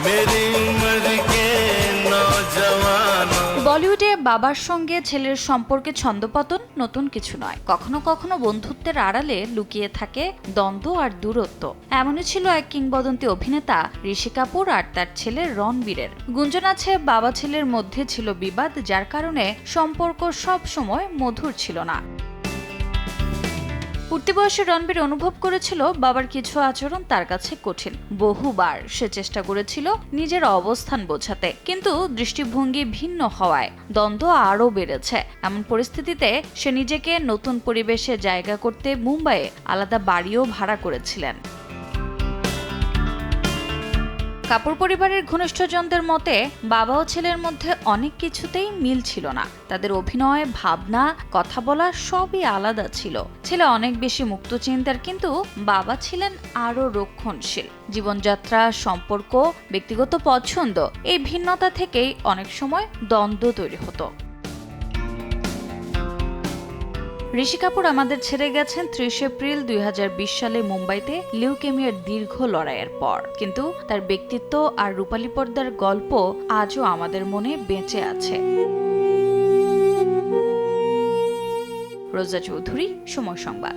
मेरी उम्र के नौजवानों। বলিউডে বাবার সঙ্গে ছেলের সম্পর্কে ছন্দপতন নতুন কিছু নয়। কখনো কখনো বন্ধুত্বের আড়ালে লুকিয়ে থাকে দ্বন্দ্ব আর দূরত্ব। এমনই ছিল এক কিংবদন্তি অভিনেতা ঋষি কাপুর আর তার ছেলে রণবীরের। গুঞ্জন আছে বাবা ছেলের মধ্যে ছিল বিবাদ, যার কারণে সম্পর্ক সব সময় মধুর ছিল না। উঠতি বয়সে রণবীর অনুভব করেছিল বাবার কিছু আচরণ তার কাছে কঠিন। বহুবার সে চেষ্টা করেছিল নিজের অবস্থান বোঝাতে, কিন্তু দৃষ্টিভঙ্গি ভিন্ন হওয়ায় দ্বন্দ্ব আরও বেড়েছে। এমন পরিস্থিতিতে সে নিজেকে নতুন পরিবেশে জায়গা করতে মুম্বাইয়ে আলাদা বাড়িও ভাড়া করেছিলেন। কাপুর পরিবারের ঘনিষ্ঠজনদের মতে বাবা ও ছেলের মধ্যে অনেক কিছুতেই মিল ছিল না। তাদের অভিনয়, ভাবনা, কথা বলা সবই আলাদা ছিল। ছেলে অনেক বেশি মুক্ত চিন্তার, কিন্তু বাবা ছিলেন আরও রক্ষণশীল। জীবনযাত্রা, সম্পর্ক, ব্যক্তিগত পছন্দ, এই ভিন্নতা থেকেই অনেক সময় দ্বন্দ্ব তৈরি হতো। ঋষি কাপুর আমাদের ছেড়ে গেছেন ৩০ এপ্রিল ২০২০ সালে মুম্বাইতে লিউকেমিয়ার দীর্ঘ লড়াইয়ের পর। কিন্তু তার ব্যক্তিত্ব আর রূপালী পর্দার গল্প আজও আমাদের মনে বেঁচে আছে। রোজা চৌধুরী, সময় সংবাদ।